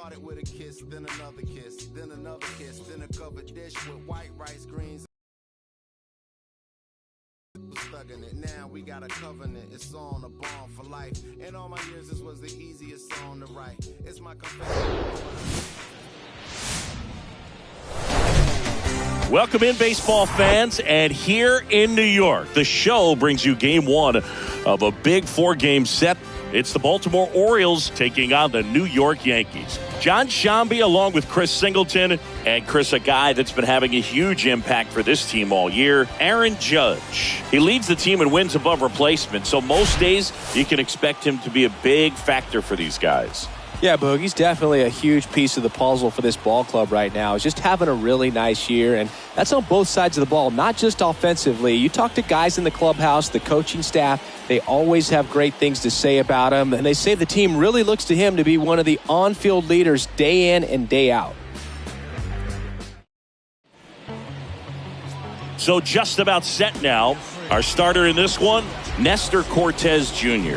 started with a kiss, then another kiss, then another kiss, then a covered dish with white rice, greens. Stuck in it. Now we got a covenant. It's on a bond for life. In all my years, this was the easiest song to write. It's my confession. Welcome in, baseball fans, and here in New York, the show brings you game one of a big four-game set. It's the Baltimore Orioles taking on the New York Yankees. John Shambi along with Chris Singleton, and Chris, a guy that's been having a huge impact for this team all year, Aaron Judge. He leads the team in wins above replacement, so most days you can expect him to be a big factor for these guys. Yeah, Boog, he's definitely a huge piece of the puzzle for this ball club right now. He's just having a really nice year, and that's on both sides of the ball, not just offensively. You talk to guys in the clubhouse, the coaching staff, they always have great things to say about him, and they say the team really looks to him to be one of the on-field leaders day in and day out. So just about set now. Our starter in this one, Nestor Cortez Jr.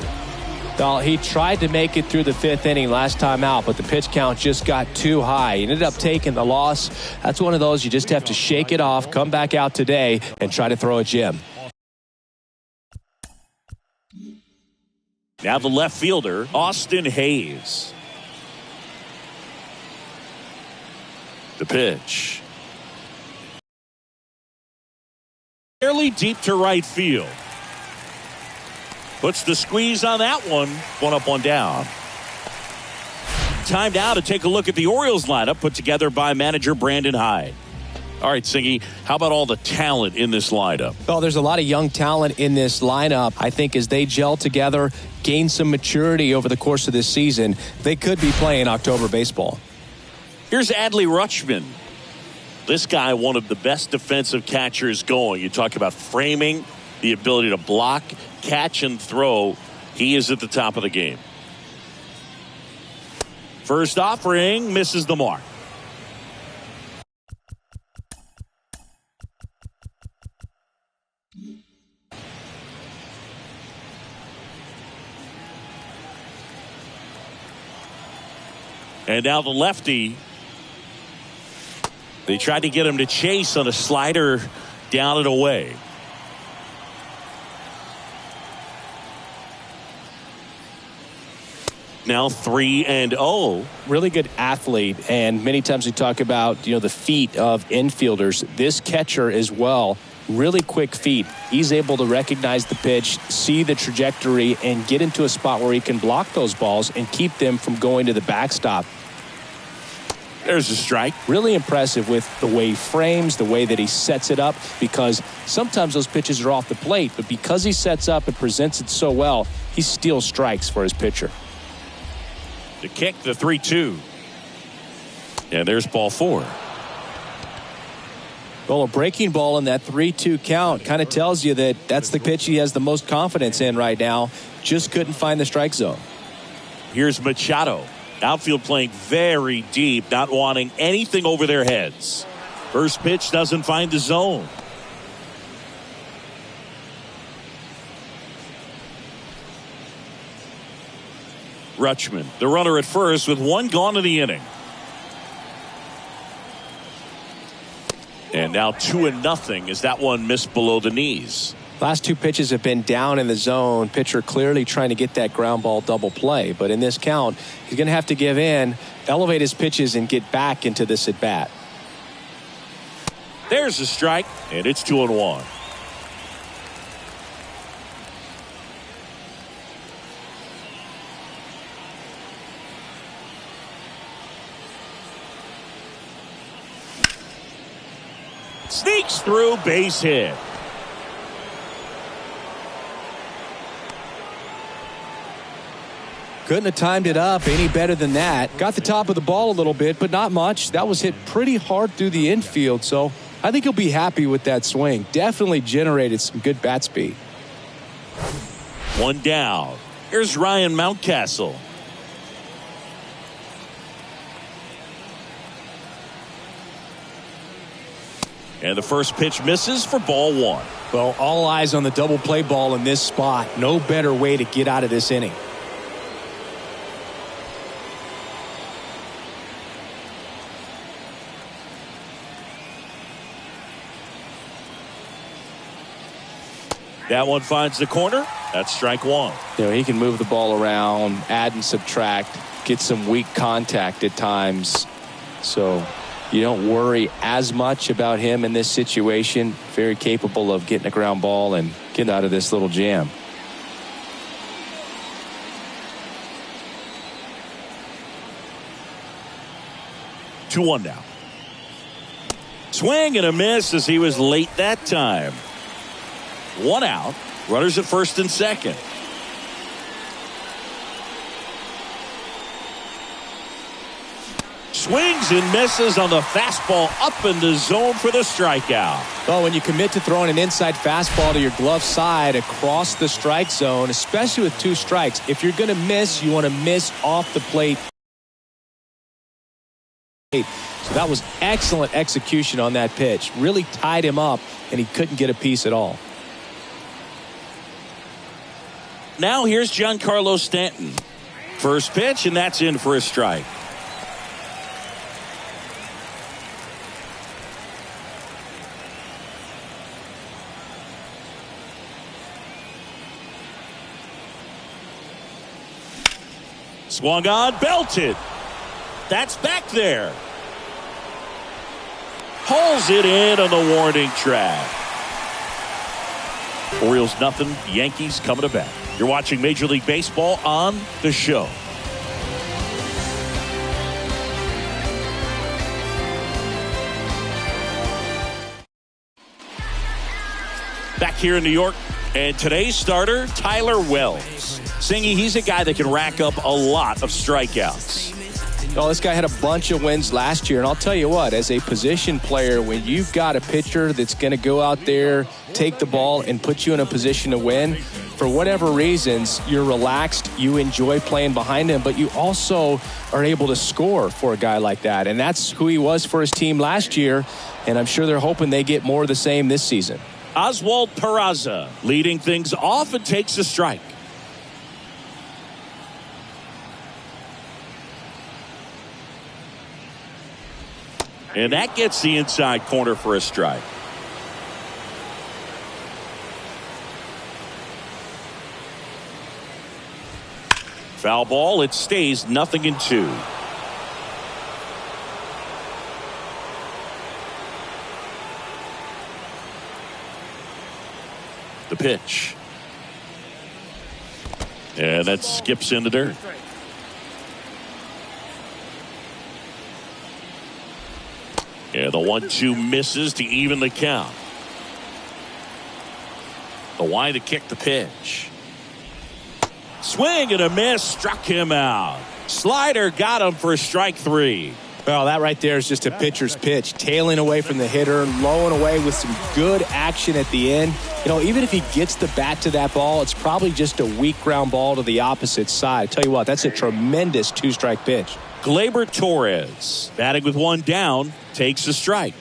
Well, he tried to make it through the fifth inning last time out, but the pitch count just got too high. He ended up taking the loss. That's one of those you just have to shake it off, come back out today, and try to throw a gem. Now the left fielder, Austin Hayes. The pitch. Fairly deep to right field. Puts the squeeze on that one. One up, one down. Time now to take a look at the Orioles lineup put together by manager Brandon Hyde. All right, Singy, how about all the talent in this lineup? Well, there's a lot of young talent in this lineup. I think as they gel together, gain some maturity over the course of this season, they could be playing October baseball. Here's Adley Rutschman. This guy, one of the best defensive catchers going. You talk about framing, the ability to block, catch, and throw. He is at the top of the game. First offering misses the mark. And now the lefty. They tried to get him to chase on a slider down and away. Now 3-0. Really good athlete, and many times we talk about the feet of infielders. This catcher as well, really quick feet. He's able to recognize the pitch, see the trajectory, and get into a spot where he can block those balls and keep them from going to the backstop. There's a strike. Really impressive with the way he frames, the way that he sets it up, because sometimes those pitches are off the plate, but because he sets up and presents it so well, he steals strikes for his pitcher. The kick, the 3-2. And there's ball four. Well, a breaking ball in that 3-2 count kind of tells you that that's the pitch he has the most confidence in right now. Just couldn't find the strike zone. Here's Machado. Outfield playing very deep, not wanting anything over their heads. First pitch doesn't find the zone. Rutschman, the runner at first with one gone in the inning. And now 2-0 as that one missed below the knees. Last two pitches have been down in the zone. Pitcher clearly trying to get that ground ball double play. But in this count, he's going to have to give in, elevate his pitches, and get back into this at bat. There's a strike, and it's 2-1. Sneaks through, base hit. Couldn't have timed it up any better than that. Got the top of the ball a little bit, but not much. That was hit pretty hard through the infield, so I think he'll be happy with that swing. Definitely generated some good bat speed. One down. Here's Ryan Mountcastle. And the first pitch misses for ball one. Well, all eyes on the double play ball in this spot. No better way to get out of this inning. That one finds the corner. That's strike one. He can move the ball around, add and subtract, get some weak contact at times. So you don't worry as much about him in this situation. Very capable of getting a ground ball and getting out of this little jam. Two one now. Swing and a miss as he was late that time. One out. Runners at first and second. Swings and misses on the fastball up in the zone for the strikeout. Well, when you commit to throwing an inside fastball to your glove side across the strike zone, especially with 2 strikes, if you're going to miss, you want to miss off the plate. So that was excellent execution on that pitch. Really tied him up, and he couldn't get a piece at all. Now here's Giancarlo Stanton. First pitch, and that's in for a strike. Swung on, belted. That's back there. Hauls it in on the warning track. Orioles nothing, Yankees coming to bat. You're watching Major League Baseball on The Show. Back here in New York, and today's starter, Tyler Wells. Singy, he's a guy that can rack up a lot of strikeouts. Oh, this guy had a bunch of wins last year, and I'll tell you what, as a position player, when you've got a pitcher that's going to go out there, take the ball, and put you in a position to win, for whatever reasons, you're relaxed, you enjoy playing behind him, but you also are able to score for a guy like that, and that's who he was for his team last year, and I'm sure they're hoping they get more of the same this season. Oswald Peraza leading things off and takes a strike. And that gets the inside corner for a strike. Foul ball. It stays 0-2. The pitch. And that skips in the dirt. Yeah, the 1-2 misses to even the count. The wind to kick the pitch. Swing and a miss, struck him out. Slider got him for strike 3. Well, that right there is just a pitcher's pitch. Tailing away from the hitter, low and away with some good action at the end. Even if he gets the bat to that ball, it's probably just a weak ground ball to the opposite side. Tell you what, that's a tremendous 2-strike pitch. Gleyber Torres, batting with one down, takes a strike.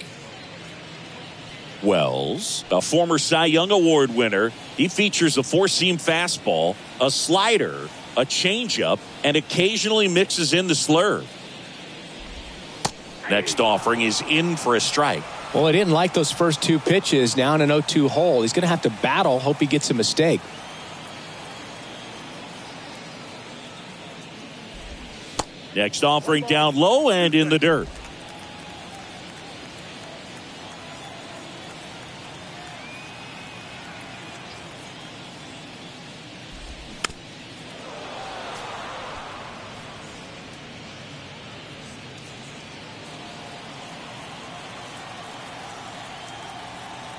Wells, a former Cy Young Award winner, he features a 4-seam fastball, a slider, a changeup, and occasionally mixes in the slurve. Next offering is in for a strike. Well, he didn't like those first 2 pitches. Now in an 0-2 hole, he's going to have to battle, hope he gets a mistake. Next offering down low and in the dirt.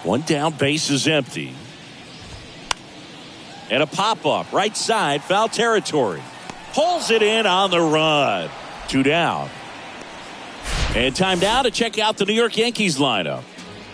One down, base is empty. And a pop-up, right side, foul territory. Pulls it in on the run. 2 down. And time now to check out the New York Yankees lineup.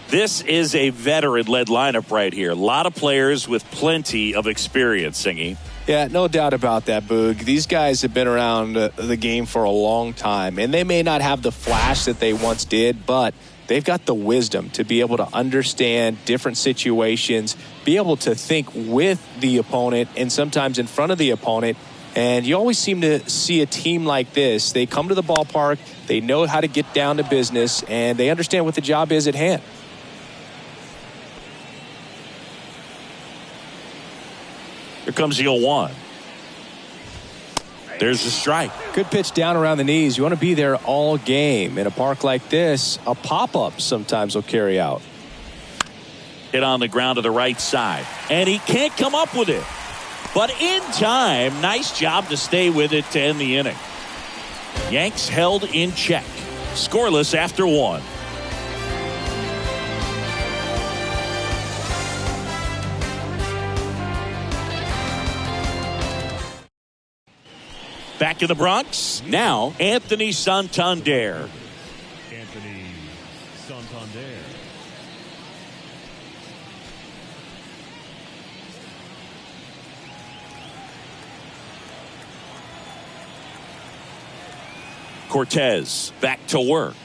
This is a veteran-led lineup right here. A lot of players with plenty of experience, Singy. Yeah, no doubt about that, Boog. These guys have been around the game for a long time, and they may not have the flash that they once did, but they've got the wisdom to be able to understand different situations, be able to think with the opponent and sometimes in front of the opponent. And you always seem to see a team like this. They come to the ballpark, they know how to get down to business, and they understand what the job is at hand. Here comes the 0-1. There's the strike. Good pitch down around the knees. You want to be there all game. In a park like this, a pop-up sometimes will carry out. Hit on the ground to the right side. And he can't come up with it. But in time, nice job to stay with it to end the inning. Yanks held in check. Scoreless after 1. Back in the Bronx, now Anthony Santander. Anthony Santander. Cortez back to work.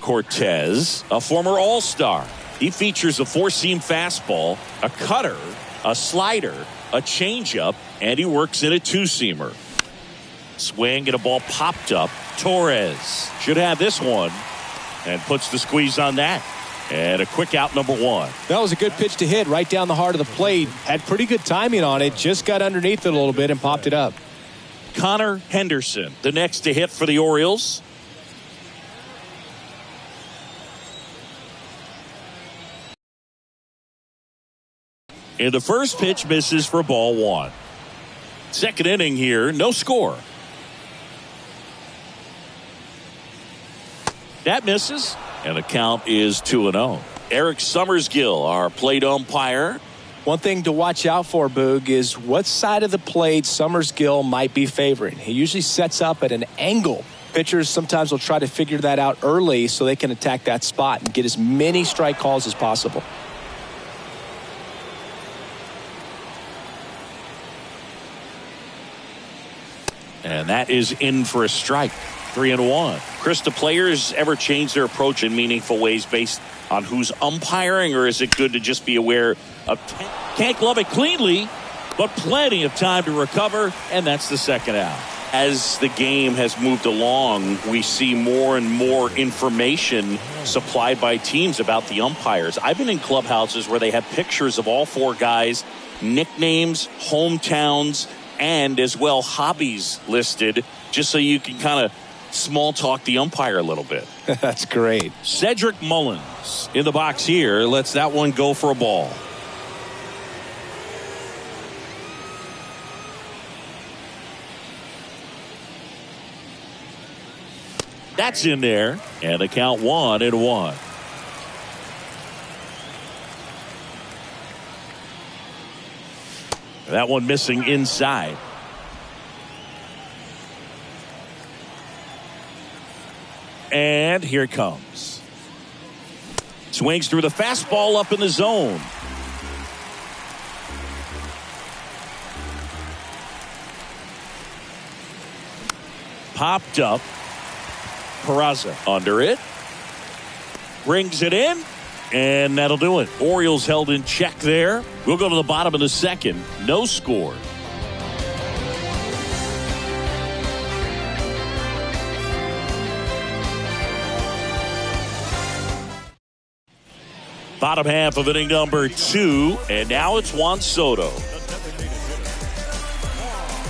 Cortez, a former All-Star. He features a four-seam fastball, a cutter, a slider, a changeup, and he works in a two-seamer. Swing and a ball popped up. Torres should have this one and puts the squeeze on that. And a quick out, number 1. That was a good pitch to hit right down the heart of the plate. Had pretty good timing on it. Just got underneath it a little bit and popped it up. Connor Henderson, the next to hit for the Orioles. And the first pitch misses for ball 1. Second inning here, no score. That misses, and the count is 2-0. Eric Summersgill, our plate umpire. One thing to watch out for, Boog, is what side of the plate Summersgill might be favoring. He usually sets up at an angle. Pitchers sometimes will try to figure that out early so they can attack that spot and get as many strike calls as possible. And that is in for a strike. 3-1. Chris, do players ever change their approach in meaningful ways based on who's umpiring, or is it good to just be aware of can't glove it cleanly, but plenty of time to recover, and that's the second out. As the game has moved along, we see more and more information supplied by teams about the umpires. I've been in clubhouses where they have pictures of all 4 guys, nicknames, hometowns, and as well hobbies listed, just so you can kind of small talk the umpire a little bit. That's great. Cedric Mullins in the box here lets that one go for a ball. That's in there, and the count 1-1. That one missing inside. And here it comes. Swings through the fastball up in the zone. Popped up. Peraza under it. Brings it in. And that'll do it. Orioles held in check there. We'll go to the bottom of the second. No score. Bottom half of inning number 2. And now it's Juan Soto.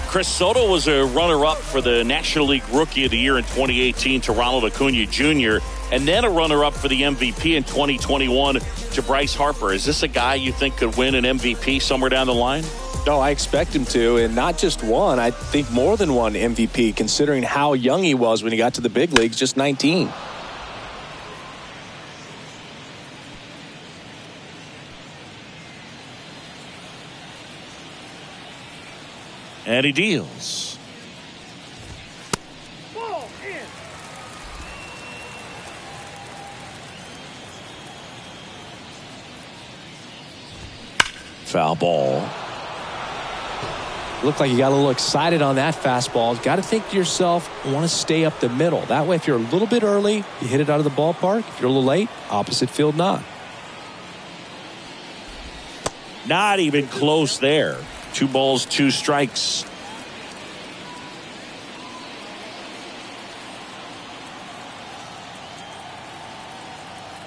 Chris Soto was a runner-up for the National League Rookie of the Year in 2018 to Ronald Acuna Jr., and then a runner-up for the MVP in 2021 to Bryce Harper. Is this a guy you think could win an MVP somewhere down the line? No, I expect him to, and not just one. I think more than one MVP, considering how young he was when he got to the big leagues, just 19. And he deals. Ball in. Foul ball. Looked like you got a little excited on that fastball. Got to think to yourself, want to stay up the middle. That way, if you're a little bit early, you hit it out of the ballpark. If you're a little late, opposite field not. Not even close there. 2 balls, 2 strikes.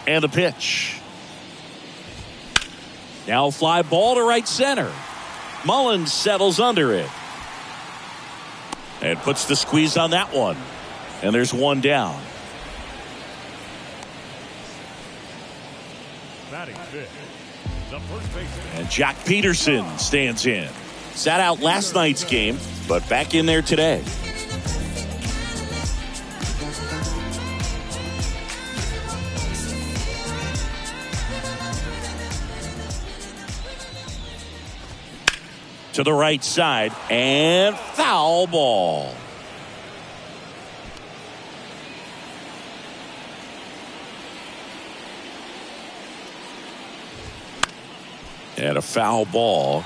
And the pitch. Now fly ball to right center. Mullins settles under it and puts the squeeze on that one. And there's one down. Batting fifth, the first baseman. And Jack Peterson stands in. Sat out last night's game, but back in there today. To the right side, and foul ball. And a foul ball.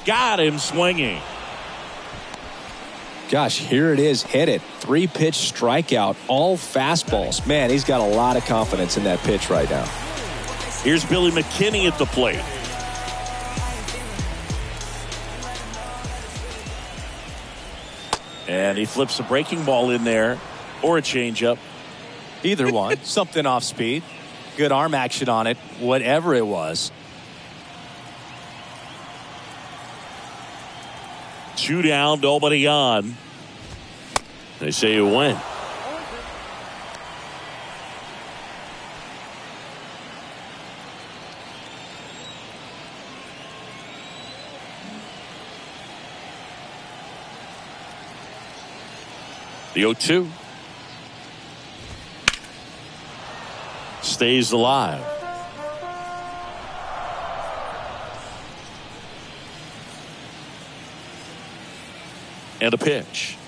Got him swinging. Gosh, here it is. Hit it. 3-pitch strikeout. All fastballs. Man, he's got a lot of confidence in that pitch right now. Here's Billy McKinney at the plate. And he flips a breaking ball in there, or a changeup. Either one. Something off speed. Good arm action on it. Whatever it was. 2 down, nobody on. They say you win. The 0-2 stays alive. And a pitch.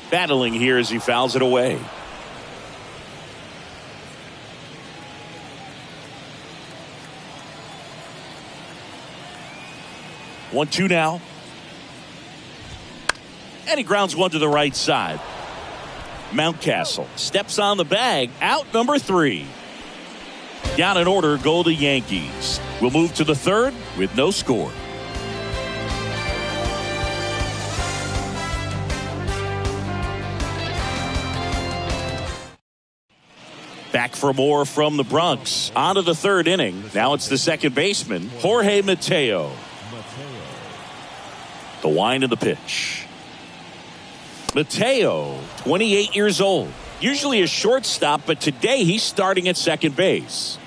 Battling here as he fouls it away. One, two now. And he grounds one to the right side. Mountcastle steps on the bag. Out number 3. Down in order go the Yankees. We'll move to the third with no score. Back for more from the Bronx. On to the third inning. Now it's the second baseman, Jorge Mateo. The wind of the pitch. Mateo, 28 years old. Usually a shortstop, but today he's starting at second base.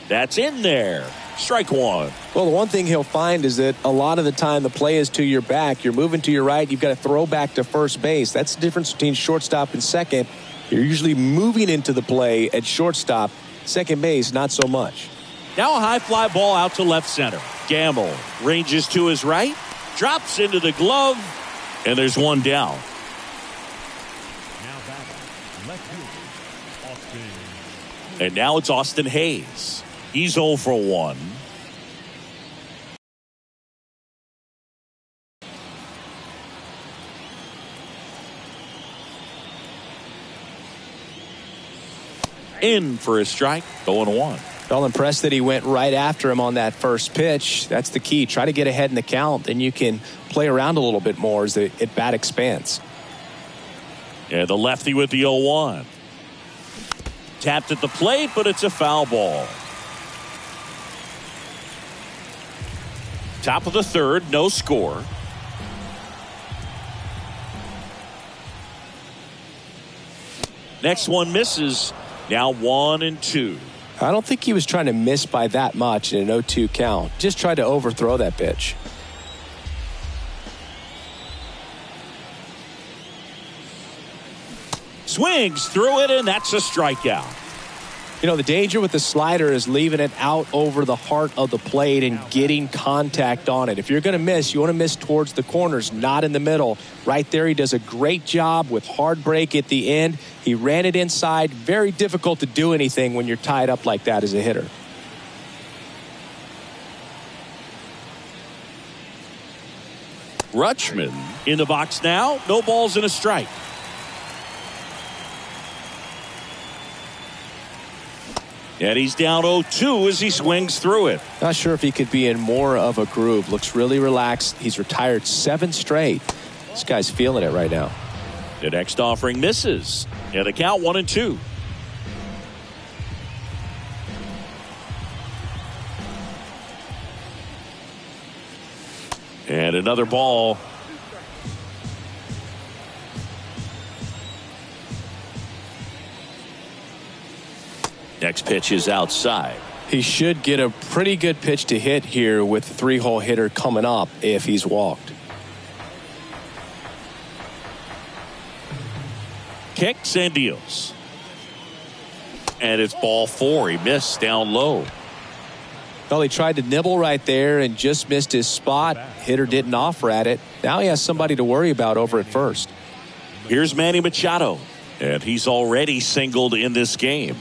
That's in there. Strike one. Well, the one thing he'll find is that a lot of the time the play is to your back. You're moving to your right. You've got to throw back to first base. That's the difference between shortstop and second. You're usually moving into the play at shortstop. Second base, not so much. Now a high fly ball out to left center. Gamble ranges to his right. Drops into the glove. And there's one down. Now batting, left fielder, Austin. And now it's Austin Hayes. He's 0 for 1. In for a strike, 0-1. All impressed that he went right after him on that first pitch. That's the key. Try to get ahead in the count, and you can play around a little bit more as the at-bat expands. Yeah, the lefty with the 0-1. Tapped at the plate, but it's a foul ball. Top of the third, no score. Next one misses. Now 1-2. I don't think he was trying to miss by that much in an 0-2 count. Just tried to overthrow that pitch. Swings through it, and that's a strikeout. You know, the danger with the slider is leaving it out over the heart of the plate and getting contact on it. If you're going to miss, you want to miss towards the corners, not in the middle. Right there, he does a great job with hard break at the end. He ran it inside. Very difficult to do anything when you're tied up like that as a hitter. Rutschman in the box now. No balls and a strike. And he's down 0-2 as he swings through it. Not sure if he could be in more of a groove. Looks really relaxed. He's retired 7 straight. This guy's feeling it right now. The next offering misses. And the count 1-2. And another ball. Next pitch is outside. He should get a pretty good pitch to hit here with the 3-hole hitter coming up if he's walked. Kicks and deals. And it's ball 4. He missed down low. Well, he tried to nibble right there and just missed his spot. Hitter didn't offer at it. Now he has somebody to worry about over at first. Here's Manny Machado. And he's already singled in this game.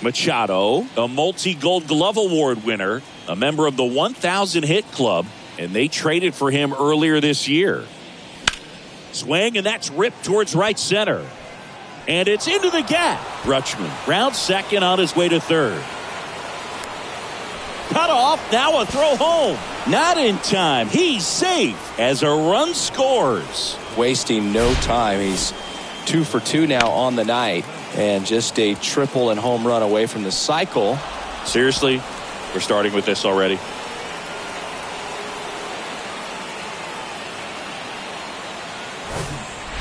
Machado, a multi-Gold Glove Award winner, a member of the 1,000 hit club, and they traded for him earlier this year. Swing, and that's ripped towards right center. And it's into the gap. Rutschman rounds second on his way to third. Cut off, now a throw home. Not in time. He's safe as a run scores. Wasting no time. He's 2 for 2 now on the night. And just a triple and home run away from the cycle. Seriously, we're starting with this already.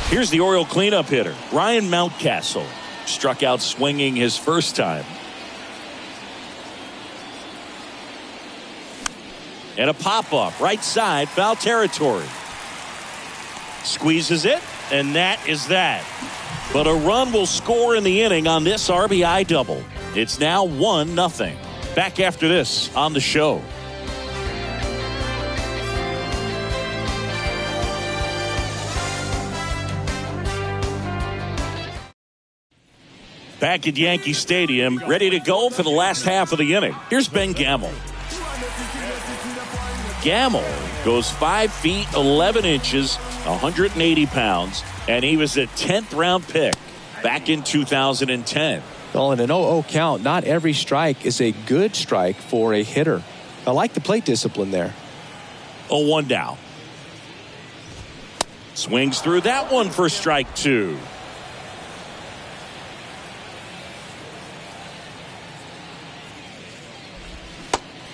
Here's the Oriole cleanup hitter, Ryan Mountcastle. Struck out swinging his first time. And a pop-up, right side, foul territory. Squeezes it, and that is that. But a run will score in the inning on this RBI double. It's now 1-0. Back after this on the show. Back at Yankee Stadium, ready to go for the last half of the inning. Here's Ben Gamel. Gamel goes 5 feet 11 inches, 180 pounds, and he was a 10th round pick back in 2010. Well, in an 0-0 count, not every strike is a good strike for a hitter. I like the plate discipline there. 0-1 down. Swings through that one for strike 2.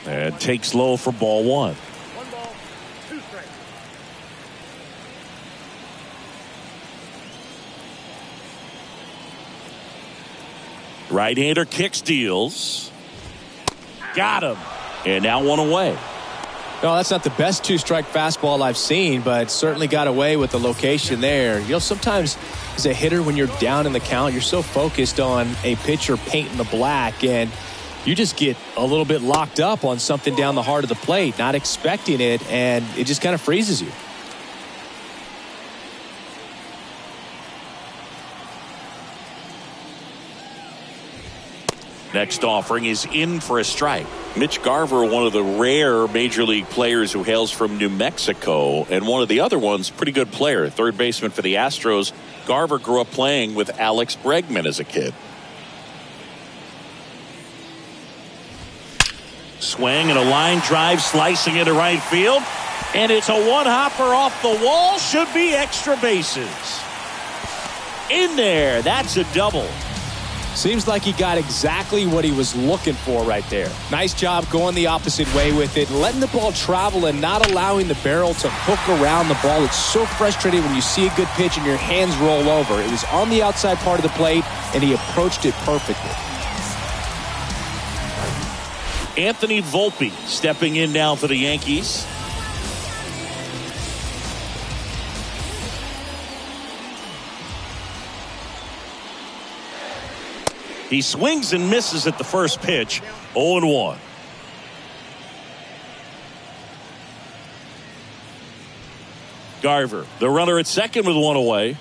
And takes low for ball 1. 1 ball, 2 strikes. Right-hander kicks, deals. Got him. And now 1 away. No, that's not the best 2-strike fastball I've seen, but certainly got away with the location there. You know, sometimes as a hitter, when you're down in the count, you're so focused on a pitcher painting the black, and you just get a little bit locked up on something down the heart of the plate, not expecting it, and it just kind of freezes you. Next offering is in for a strike. Mitch Garver, one of the rare major league players who hails from New Mexico, and one of the other ones, pretty good player, third baseman for the Astros. Garver grew up playing with Alex Bregman as a kid. Swing and a line drive slicing into right field. And it's a one-hopper off the wall. Should be extra bases. In there. That's a double. Seems like he got exactly what he was looking for right there. Nice job going the opposite way with it, letting the ball travel and not allowing the barrel to hook around the ball. It's so frustrating when you see a good pitch and your hands roll over. It was on the outside part of the plate, and he approached it perfectly. Anthony Volpe stepping in now for the Yankees. He swings and misses at the first pitch. 0-1. Garver, the runner at second with 1 away.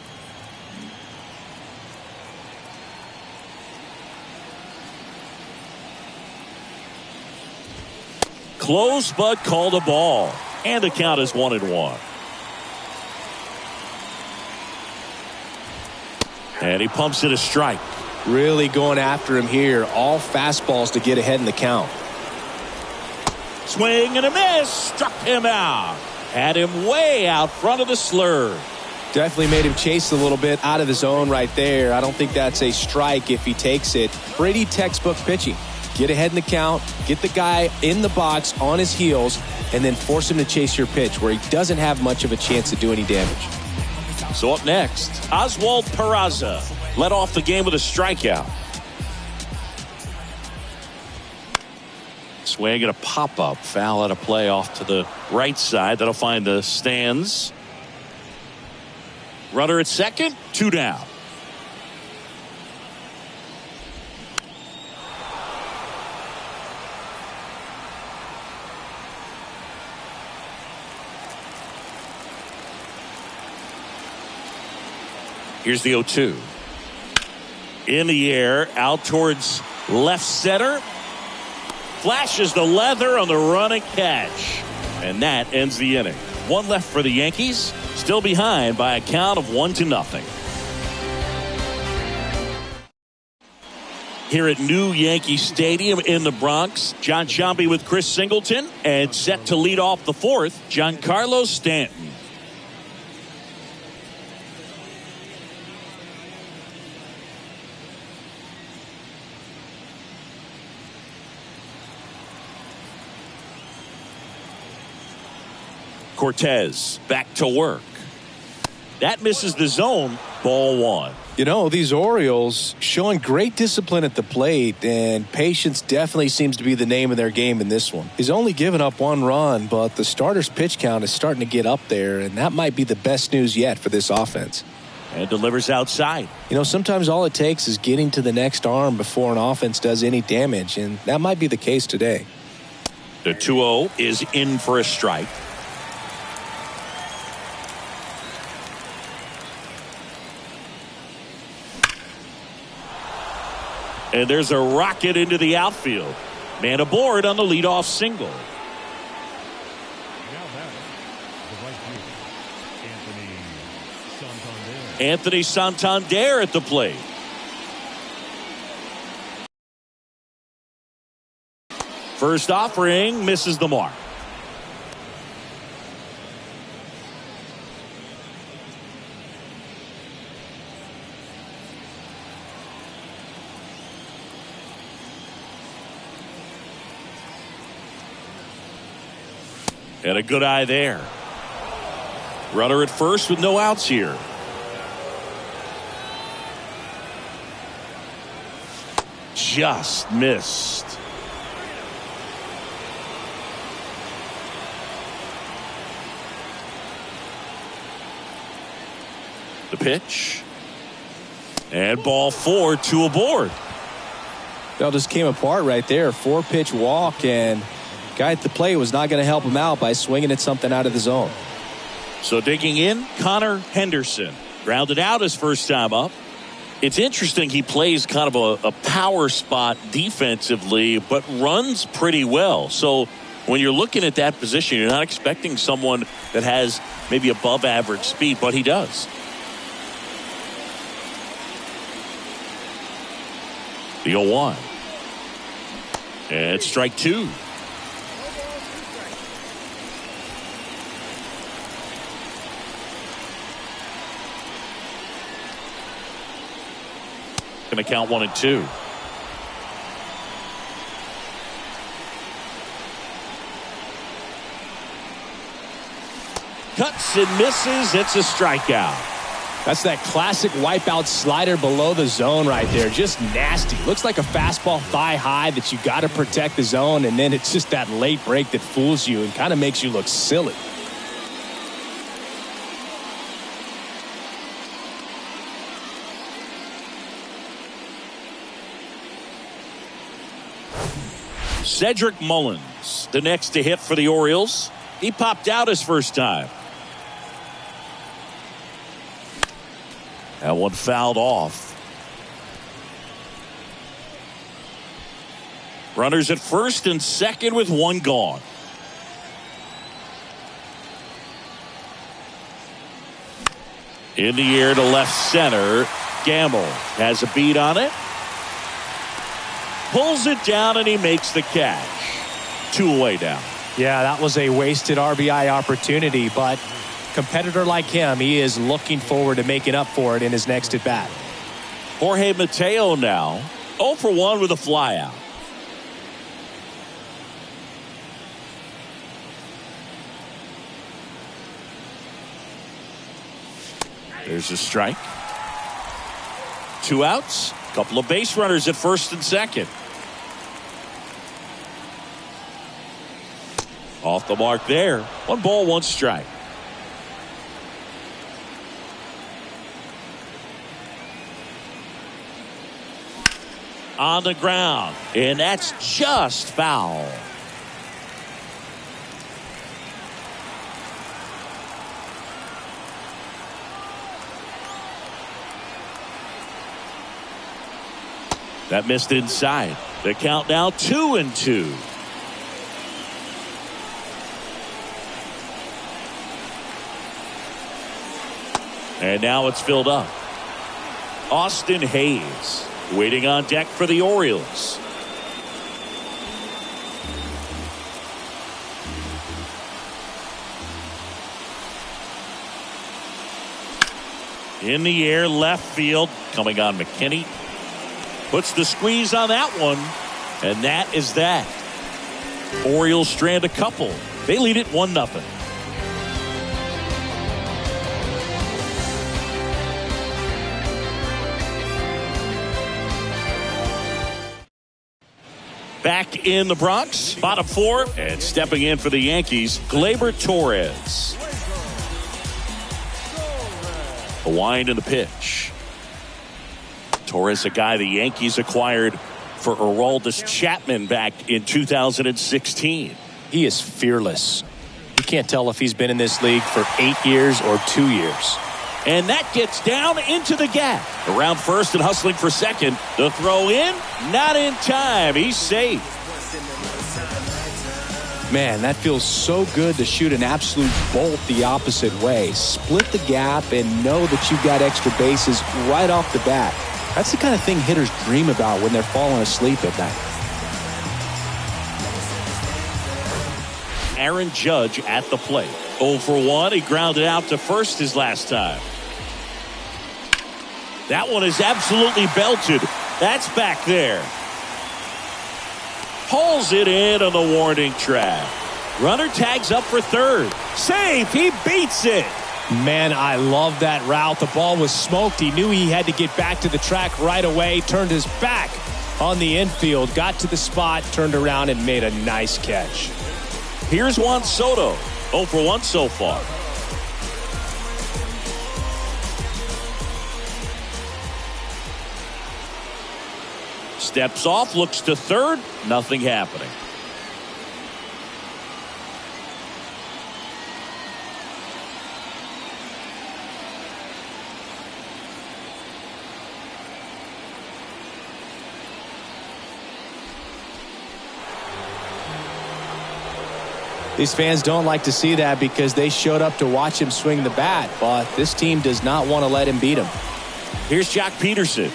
Close, but called a ball. And the count is 1-1. And he pumps it a strike. Really going after him here. All fastballs to get ahead in the count. Swing and a miss. Struck him out. Had him way out front of the slur. Definitely made him chase a little bit out of the zone right there. I don't think that's a strike if he takes it. Pretty textbook pitching. Get ahead in the count, get the guy in the box on his heels, and then force him to chase your pitch where he doesn't have much of a chance to do any damage. So up next, Oswald Peraza led off the game with a strikeout. Swing and a pop-up. Foul out of play off to the right side. That'll find the stands. Runner at second, 2 down. Here's the 0-2. In the air, out towards left center. Flashes the leather on the run and catch. And that ends the inning. One left for the Yankees. Still behind by a count of 1-0. Here at New Yankee Stadium in the Bronx, John Sciambi with Chris Singleton. And set to lead off the fourth, Giancarlo Stanton. Cortez back to work. That misses the zone. Ball 1. You know, these Orioles showing great discipline at the plate, and patience definitely seems to be the name of their game in this one. He's only given up 1 run, but the starter's pitch count is starting to get up there, and that might be the best news yet for this offense. And delivers outside. You know, sometimes all it takes is getting to the next arm before an offense does any damage, and that might be the case today. The 2-0 is in for a strike. And there's a rocket into the outfield. Man aboard on the leadoff single. Anthony Santander at the plate. First offering misses the mark. And a good eye there. Runner at first with no outs here. Just missed. The pitch. And ball 4, 2 aboard. That just came apart right there. 4-pitch walk, and guy at the plate was not going to help him out by swinging at something out of the zone. So digging in, Connor Henderson. Grounded out his first time up. It's interesting, he plays kind of a power spot defensively, but runs pretty well. So when you're looking at that position, you're not expecting someone that has maybe above average speed, but he does. The 0-1. And strike 2. Going to count 1-2. Cuts and misses. It's a strikeout. That's that classic wipeout slider below the zone right there. Just nasty. Looks like a fastball thigh high that you got to protect the zone, and then it's just that late break that fools you and kind of makes you look silly. Cedric Mullins, the next to hit for the Orioles. He popped out his first time. That one fouled off. Runners at first and second with 1 gone. In the air to left center. Gamble has a beat on it. Pulls it down and he makes the catch. 2 away now. Yeah, that was a wasted RBI opportunity, but competitor like him, he is looking forward to making up for it in his next at bat. Jorge Mateo now 0 for 1 with a flyout. There's a strike. 2 outs. Couple of base runners at first and second. Off the mark there. 1 ball, 1 strike. On the ground, and that's just foul. That missed inside. The count now 2-2. And now it's filled up. Austin Hayes waiting on deck for the Orioles. In the air, left field, coming on McKinney. Puts the squeeze on that one, and that is that. Orioles strand a couple. They lead it 1-0. Back in the Bronx, bottom 4, and stepping in for the Yankees, Gleyber Torres. A wind in the pitch. Torres, a guy the Yankees acquired for Aroldis Chapman back in 2016. He is fearless. You can't tell if he's been in this league for 8 years or 2 years. And that gets down into the gap. Around first and hustling for second. The throw in, not in time. He's safe. Man, that feels so good to shoot an absolute bolt the opposite way. Split the gap and know that you've got extra bases right off the bat. That's the kind of thing hitters dream about when they're falling asleep at night. Aaron Judge at the plate. 0 for 1. He grounded out to first his last time. That one is absolutely belted. That's back there. Pulls it in on the warning track. Runner tags up for third. Safe. He beats it. Man, I love that route. The ball was smoked. He knew he had to get back to the track right away. Turned his back on the infield. Got to the spot. Turned around and made a nice catch. Here's Juan Soto. 0 for 1 so far. Steps off, looks to third. Nothing happening. These fans don't like to see that because they showed up to watch him swing the bat, but this team does not want to let him beat him. Here's Jock Peterson.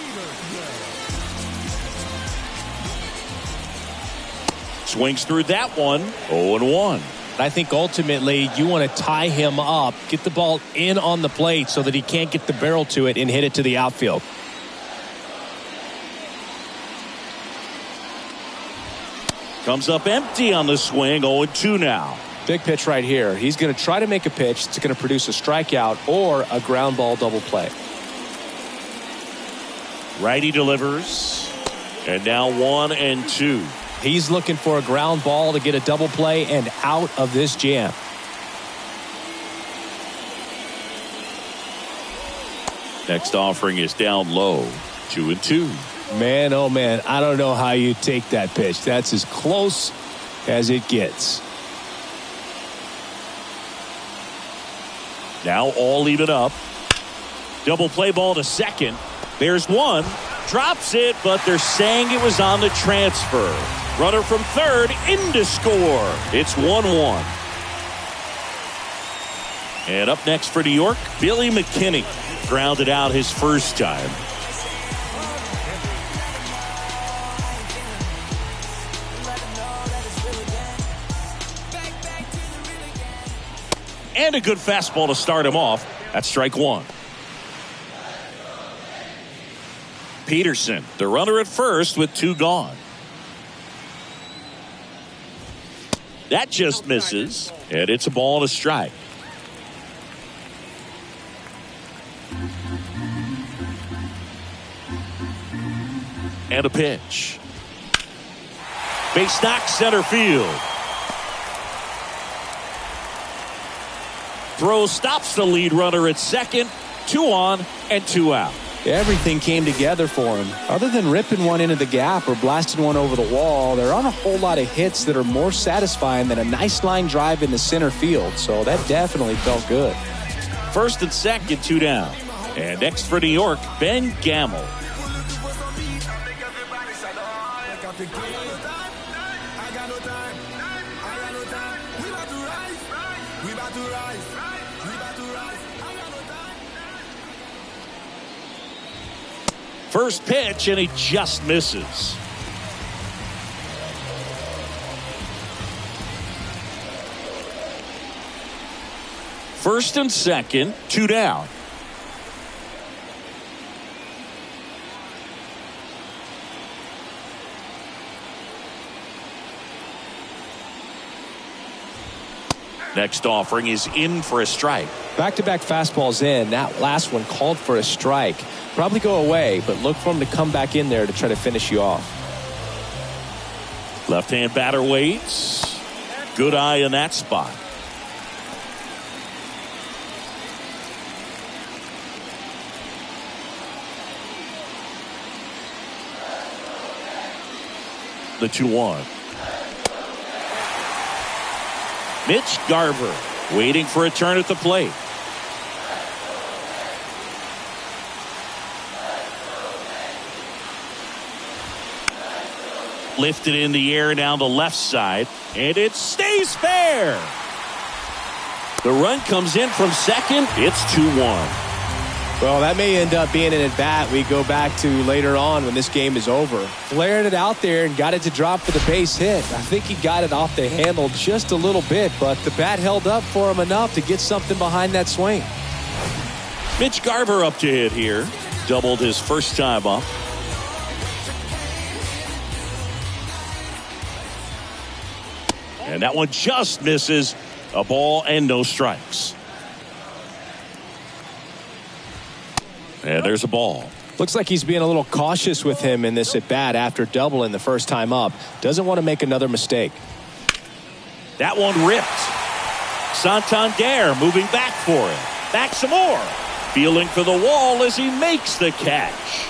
Swings through that one. 0-1. I think ultimately you want to tie him up, get the ball in on the plate so that he can't get the barrel to it and hit it to the outfield. Comes up empty on the swing. 0-2 now. Big pitch right here. He's going to try to make a pitch that's going to produce a strikeout or a ground ball double play. Righty delivers. And now 1-2. He's looking for a ground ball to get a double play and out of this jam. Next offering is down low. 2-2. Man, oh man, I don't know how you take that pitch. That's as close as it gets. Now all even up. Double play ball to second. There's one. Drops it, but they're saying it was on the transfer. Runner from third in to score. It's 1-1. And up next for New York, Billy McKinney. grounded out his first time. And a good fastball to start him off. That's strike one. Peterson, the runner at first with two gone. That just misses, and it's a ball and a strike. And a pitch. Base knock, center field. Throw stops the lead runner at second. 2 on and 2 out. Everything came together for him. Other than ripping one into the gap or blasting one over the wall, there aren't a whole lot of hits that are more satisfying than a nice line drive in the center field. So that definitely felt good. First and second, 2 down. And next for New York, Ben Gamble. First pitch, and he just misses. First and second, 2 down. Next offering is in for a strike. Back-to-back fastballs in. That last one called for a strike. Probably go away, but look for him to come back in there to try to finish you off. Left-hand batter waits. Good eye in that spot. The 2-1. Mitch Garver waiting for a turn at the plate. Lifted in the air down the left side, and it stays fair. The run comes in from second. It's 2-1. Well, that may end up being an at-bat we go back to later on when this game is over. Flared it out there and got it to drop for the base hit. I think he got it off the handle just a little bit, but the bat held up for him enough to get something behind that swing. Mitch Garver up to hit here. Doubled his first time up. And that one just misses. A ball and no strikes. And there's a ball. Looks like he's being a little cautious with him in this at-bat after doubling the first time up. Doesn't want to make another mistake. That one ripped. Santander moving back for him. Back some more. Feeling for the wall as he makes the catch.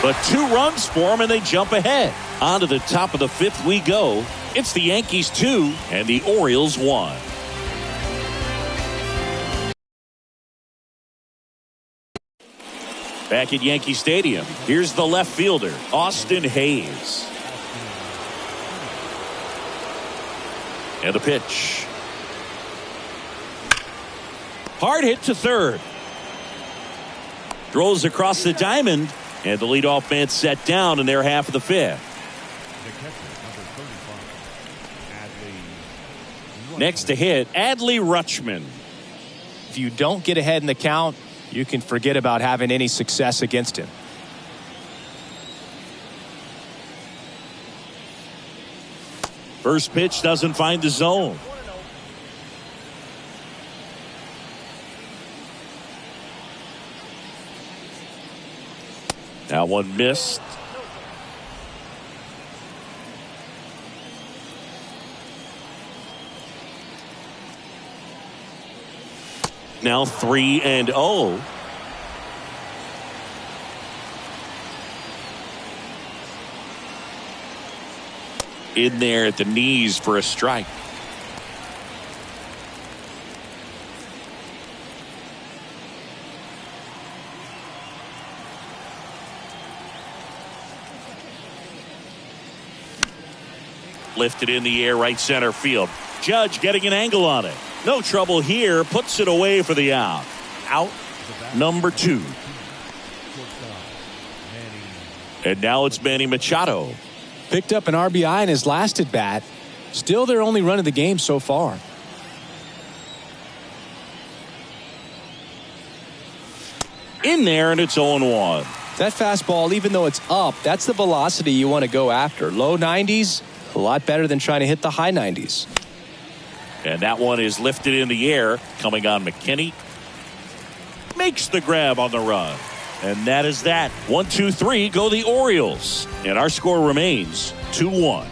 But 2 runs for him and they jump ahead. On to the top of the 5th we go. It's the Yankees 2 and the Orioles 1. Back at Yankee Stadium, here's the left fielder, Austin Hayes. And a pitch. Hard hit to third. Throws across the diamond, and the leadoff man set down in their half of the 5th. Next to hit, Adley Rutschman. If you don't get ahead in the count, you can forget about having any success against him. First pitch doesn't find the zone. That one missed. Now 3-0. In there at the knees for a strike. Lifted in the air, right center field. Judge getting an angle on it. No trouble here. Puts it away for the out. Out. number 2. And now it's Manny Machado. Picked up an RBI in his last at bat. Still their only run of the game so far. In there, and it's 0-1. That fastball, even though it's up, that's the velocity you want to go after. Low 90s, a lot better than trying to hit the high 90s. And that one is lifted in the air, coming on McKinney. Makes the grab on the run. And that is that. 1-2-3, go the Orioles. And our score remains 2-1.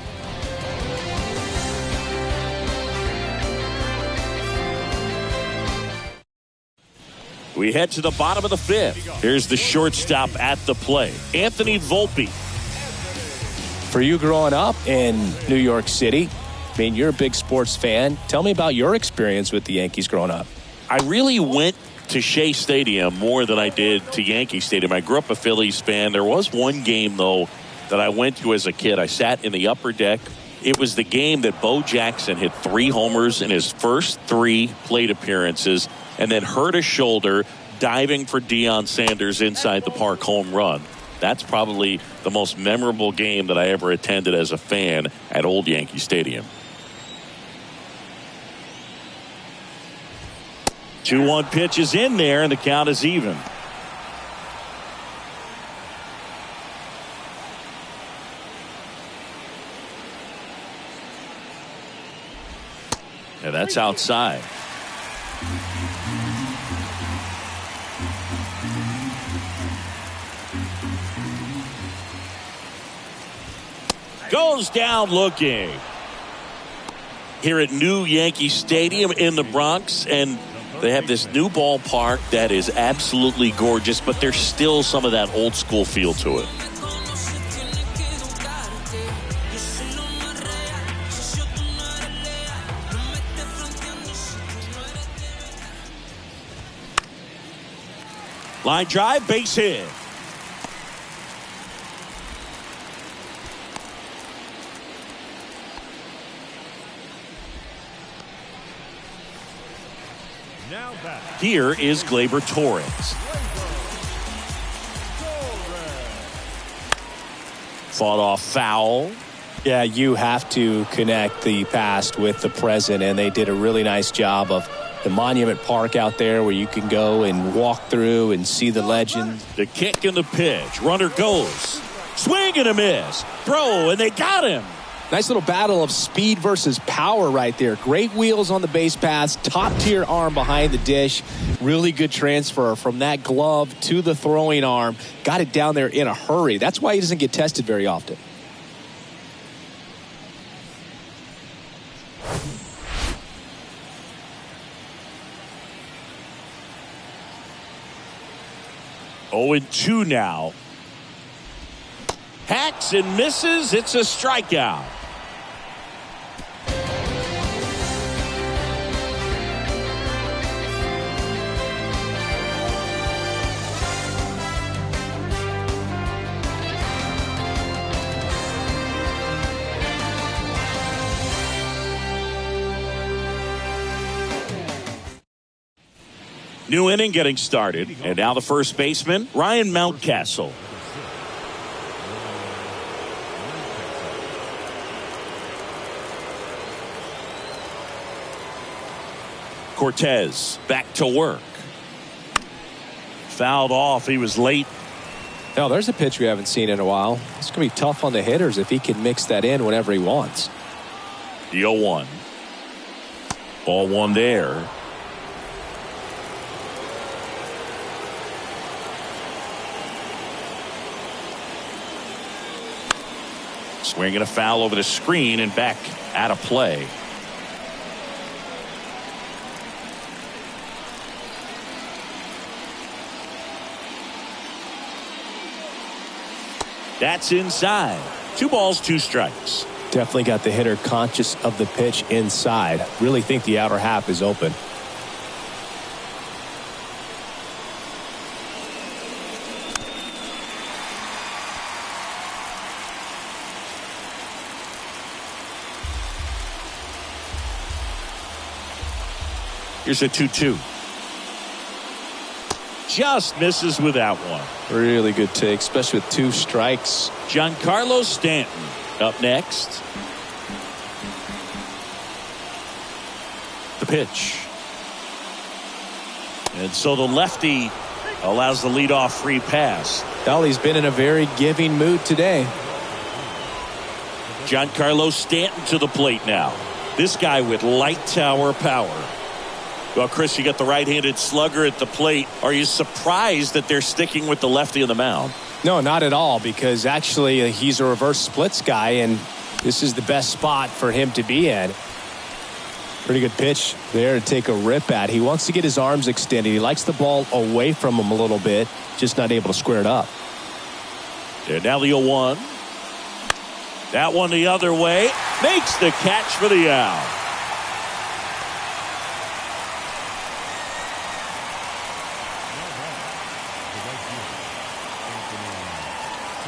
We head to the bottom of the 5th. Here's the shortstop at the plate, Anthony Volpe. For you growing up in New York City, I mean, you're a big sports fan. Tell me about your experience with the Yankees growing up. I really went to Shea Stadium more than I did to Yankee Stadium. I grew up a Phillies fan. There was one game, though, that I went to as a kid. I sat in the upper deck. It was the game that Bo Jackson hit 3 homers in his first 3 plate appearances and then hurt a shoulder diving for Deion Sanders' inside the park home run. That's probably the most memorable game that I ever attended as a fan at Old Yankee Stadium. 2-1 pitch is in there, and the count is even. And that's outside. Goes down looking. Here at New Yankee Stadium in the Bronx, and they have this new ballpark that is absolutely gorgeous, but there's still some of that old school feel to it. Line drive, base hit. Here is Gleyber Torres. Fought off foul. Yeah, you have to connect the past with the present, and they did a really nice job of the Monument Park out there where you can go and walk through and see the legend. The kick and the pitch. Runner goes. Swing and a miss. Throw, and they got him. Nice little battle of speed versus power right there. Great wheels on the base paths, top-tier arm behind the dish. Really good transfer from that glove to the throwing arm. Got it down there in a hurry. That's why he doesn't get tested very often. Oh, 0-2 now. Hacks and misses. It's a strikeout. New inning getting started. And now the first baseman, Ryan Mountcastle. Cortez back to work. Fouled off. He was late. Now, there's a pitch we haven't seen in a while. It's going to be tough on the hitters if he can mix that in whenever he wants. The 0-1. Ball one there. Swinging a foul over the screen and back out of play. That's inside. 2 balls, 2 strikes. Definitely got the hitter conscious of the pitch inside. Really think the outer half is open. Here's a 2-2. just misses with that one. Really good take, especially with 2 strikes. Giancarlo Stanton up next. The pitch. And so the lefty allows the leadoff free pass. Well, he's been in a very giving mood today. Giancarlo Stanton to the plate now. This guy with light tower power. Well, Chris, you got the right-handed slugger at the plate. Are you surprised that they're sticking with the lefty on the mound? No, not at all, because actually he's a reverse splits guy, and this is the best spot for him to be in. Pretty good pitch there to take a rip at. He wants to get his arms extended. He likes the ball away from him a little bit, just not able to square it up. And now the 0-1. That one the other way. Makes the catch for the out.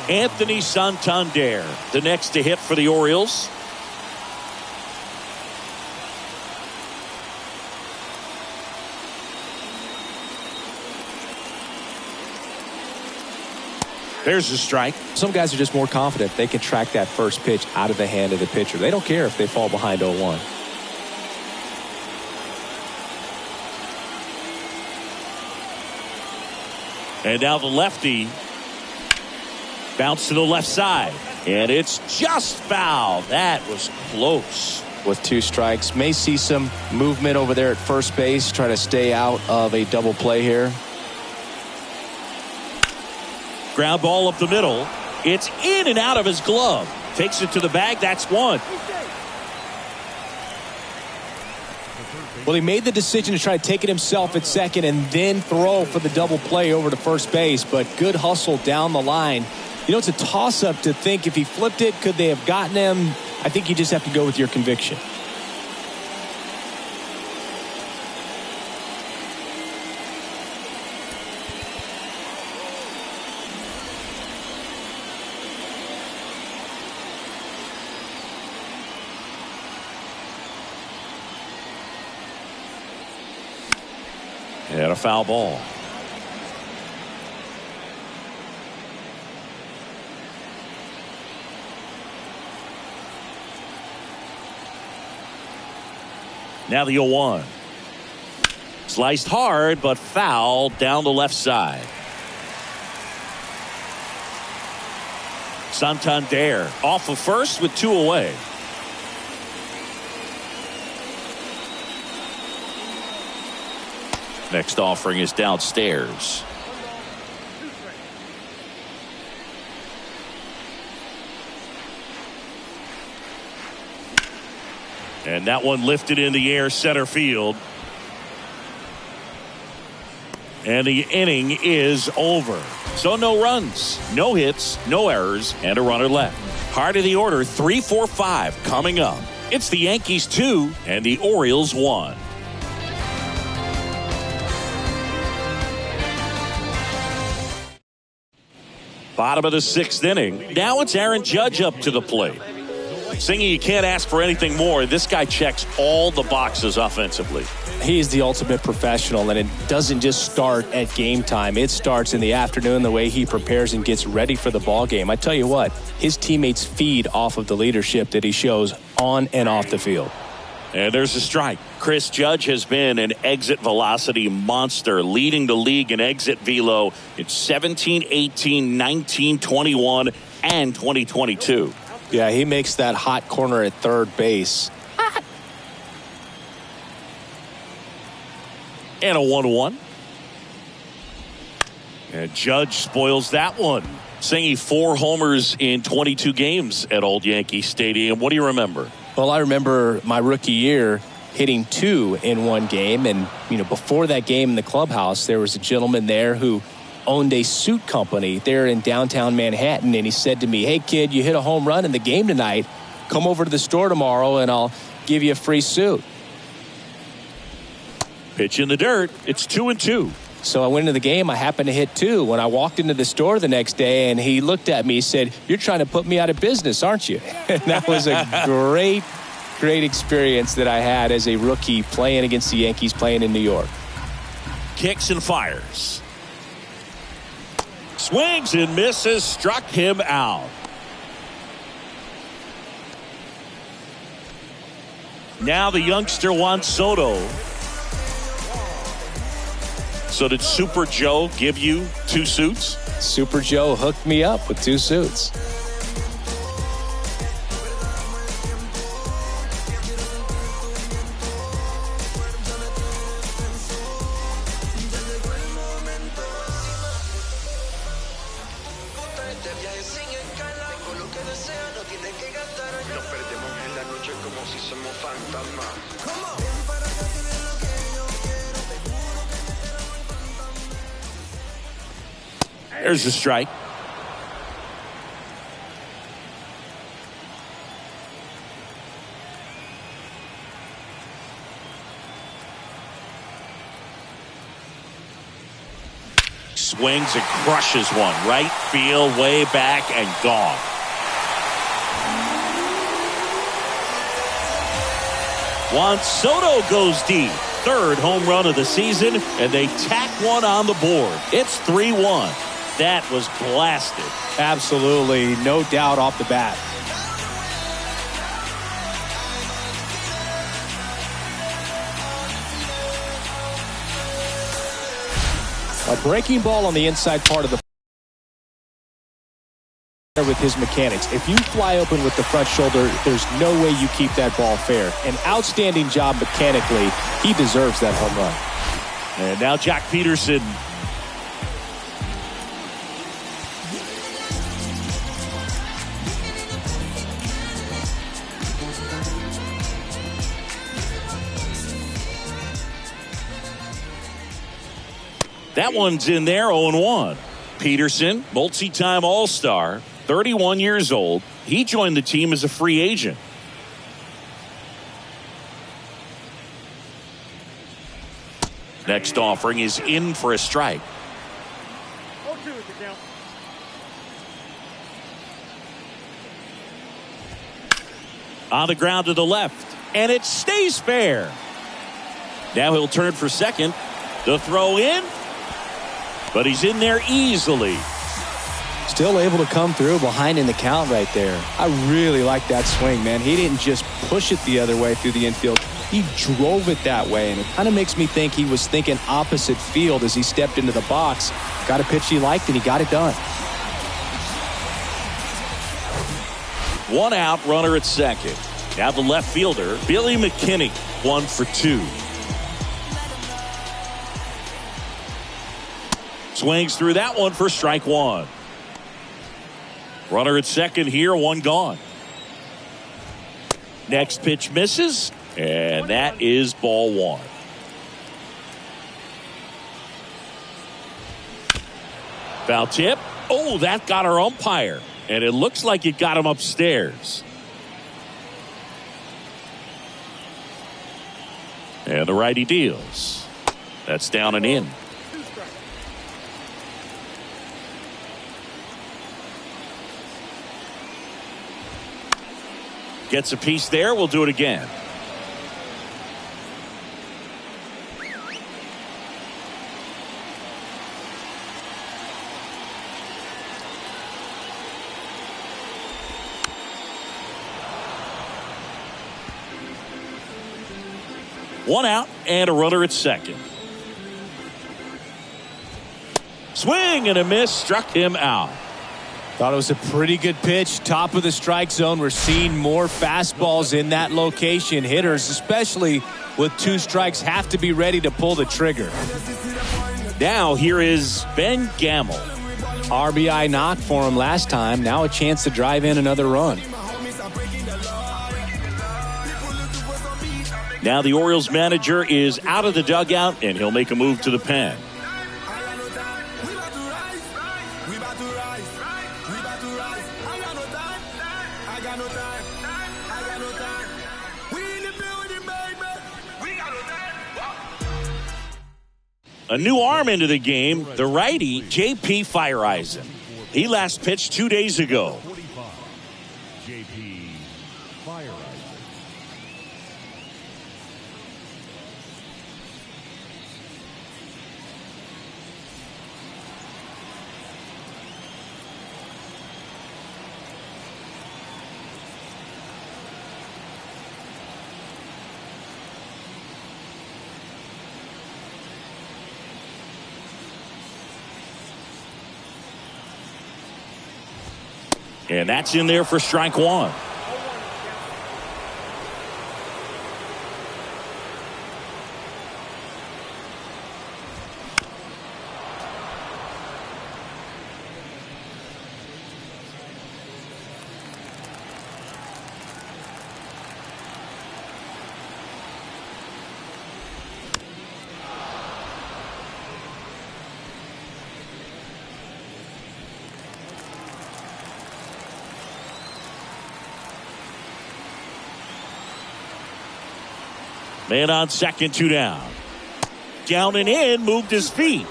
Anthony Santander, the next to hit for the Orioles. There's a strike. Some guys are just more confident. They can track that first pitch out of the hand of the pitcher. They don't care if they fall behind 0-1. And now the lefty. Bounce to the left side. And it's just foul. That was close. With 2 strikes. May see some movement over there at first base. Try to stay out of a double play here. Ground ball up the middle. It's in and out of his glove. Takes it to the bag. That's one. Well, he made the decision to try to take it himself at second and then throw for the double play over to first base. But good hustle down the line. You know, it's a toss-up to think if he flipped it, could they have gotten him? I think you just have to go with your conviction. And a foul ball. Now the 0-1. Sliced hard, but foul down the left side. Santander off of first with 2 away. Next offering is downstairs. And that one lifted in the air center field. And the inning is over. So no runs, no hits, no errors, and a runner left. Heart of the order, 3-4-5 coming up. It's the Yankees 2 and the Orioles 1. Bottom of the 6th inning. Now it's Aaron Judge up to the plate. Singy, you can't ask for anything more. This guy checks all the boxes offensively. He is the ultimate professional, and it doesn't just start at game time. It starts in the afternoon, the way he prepares and gets ready for the ball game. I tell you what, his teammates feed off of the leadership that he shows on and off the field. And there's a strike. Chris Judge has been an exit velocity monster, leading the league in exit velo in 17, 18, 19, 21, and 2022. Yeah, he makes that hot corner at third base. And a 1-1. And Judge spoils that one. Singy 4 homers in 22 games at Old Yankee Stadium. What do you remember? Well, I remember my rookie year hitting 2 in one game. And, you know, before that game in the clubhouse, there was a gentleman there who owned a suit company there in downtown Manhattan. And he said to me, "Hey, kid, you hit a home run in the game tonight. Come over to the store tomorrow and I'll give you a free suit." Pitch in the dirt. It's 2-2. So I went into the game. I happened to hit 2. When I walked into the store the next day, and he looked at me, he said, "You're trying to put me out of business, aren't you?" And that was a great experience that I had as a rookie playing against the Yankees, playing in New York. Kicks and fires. Swings and misses, struck him out. Now the youngster Juan Soto. So did Super Joe give you 2 suits? Super Joe hooked me up with 2 suits. There's a strike. Swings and crushes one. Right field, way back, and gone. Juan Soto goes deep. 3rd home run of the season, and they tack one on the board. It's 3-1. That was blasted. Absolutely, no doubt off the bat. A breaking ball on the inside part of the with his mechanics. If you fly open with the front shoulder, there's no way you keep that ball fair. An outstanding job mechanically. He deserves that home run. And now Jack Peterson. That one's in there, 0-1. Peterson, multi-time All-Star, 31 years old. He joined the team as a free agent. Next offering is in for a strike. 0-2 is the count. On the ground to the left, and it stays fair. Now he'll turn for second. The throw in, but he's in there easily. Still able to come through behind in the count right there. I really like that swing, man. He didn't just push it the other way through the infield. He drove it that way, and it kind of makes me think he was thinking opposite field as he stepped into the box. Got a pitch he liked, and he got it done. 1 out, runner at second. Now the left fielder, Billy McKinney, 1 for 2. Swings through that one for strike 1. Runner at second here, 1 gone. Next pitch misses, and that is ball 1. Foul tip. Oh, that got our umpire, and it looks like it got him upstairs. And the righty deals. That's down and in. Gets a piece there. We'll do it again. One out and a runner at second. Swing and a miss, struck him out. Thought it was a pretty good pitch. Top of the strike zone. We're seeing more fastballs in that location. Hitters, especially with 2 strikes, have to be ready to pull the trigger. Now here is Ben Gamel. RBI knock for him last time. Now a chance to drive in another run. Now the Orioles manager is out of the dugout, and he'll make a move to the pen. A new arm into the game, the righty, J.P. Fireeisen. He last pitched 2 days ago. J.P. Fireeisen. And that's in there for strike one. Man on second, 2 down. Down and in, moved his feet.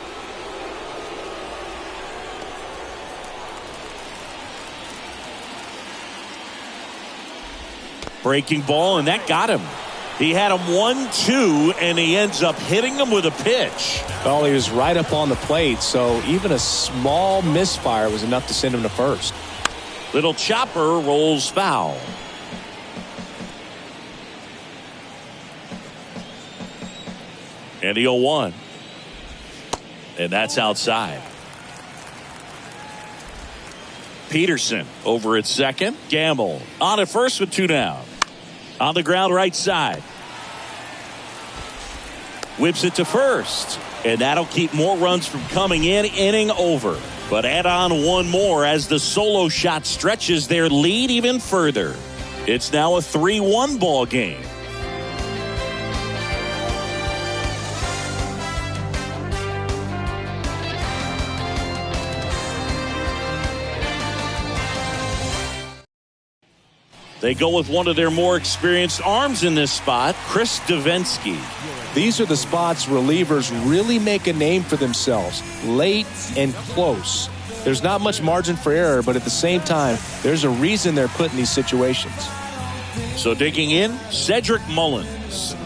Breaking ball, and that got him. He had him 1-2, and he ends up hitting him with a pitch. Well, he was right up on the plate, so even a small misfire was enough to send him to first. Little chopper rolls foul. And the 0-1. And that's outside. Peterson over at second. Gamble on at first with 2 down. On the ground right side. Whips it to first. And that'll keep more runs from coming in. Inning over. But add on one more as the solo shot stretches their lead even further. It's now a 3-1 ball game. They go with one of their more experienced arms in this spot, Chris Davinsky. These are the spots relievers really make a name for themselves, late and close. There's not much margin for error, but at the same time, there's a reason they're put in these situations. So digging in, Cedric Mullins.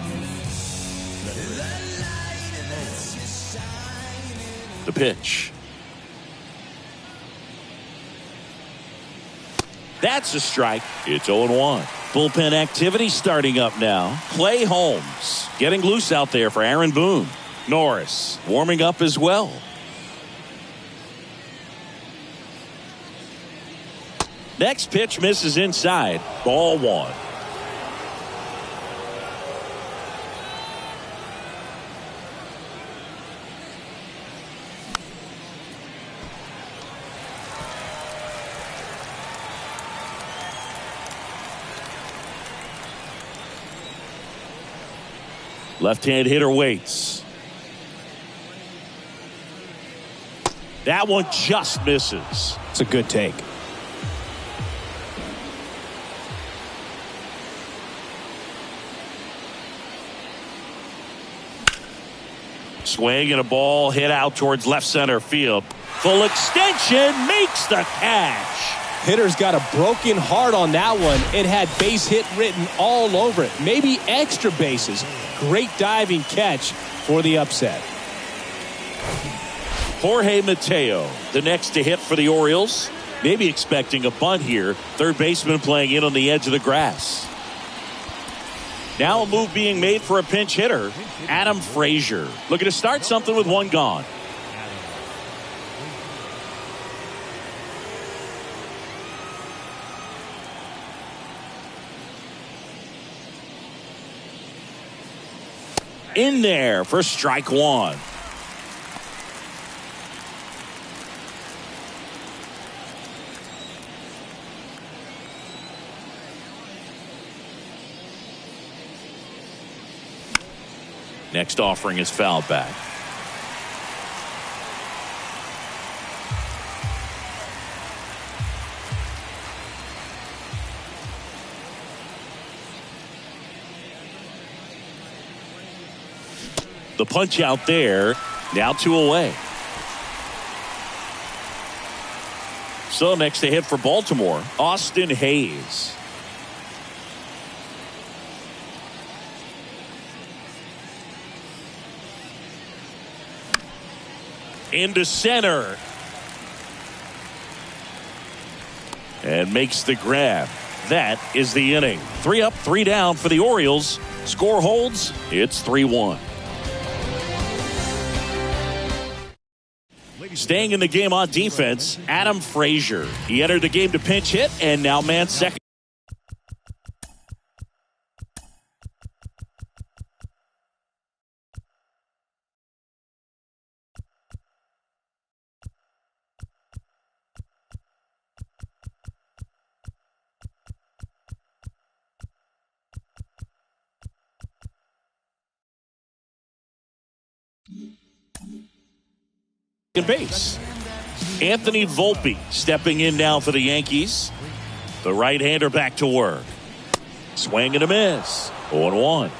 The pitch. That's a strike. It's 0-1. Bullpen activity starting up now. Clay Holmes getting loose out there for Aaron Boone. Norris warming up as well. Next pitch misses inside. Ball 1. Left-hand hitter waits. That one just misses. It's a good take. Swing and a ball hit out towards left center field. Full extension makes the catch. Hitter's got a broken heart on that one. It had base hit written all over it. Maybe extra bases. Great diving catch for the upset. Jorge Mateo, the next to hit for the Orioles. Maybe expecting a bunt here. Third baseman playing in on the edge of the grass. Now a move being made for a pinch hitter, Adam Frazier. Looking to start something with one gone. In there for strike 1. Next offering is fouled back. The punch out there. Now 2 away. So next to hit for Baltimore, Austin Hayes. Into center. And makes the grab. That is the inning. 3 up, 3 down for the Orioles. Score holds. It's 3-1. Staying in the game on defense, Adam Frazier. He entered the game to pinch hit and now man second. Base. Anthony Volpe stepping in now for the Yankees. The right-hander back to work. Swing and a miss. 0-1.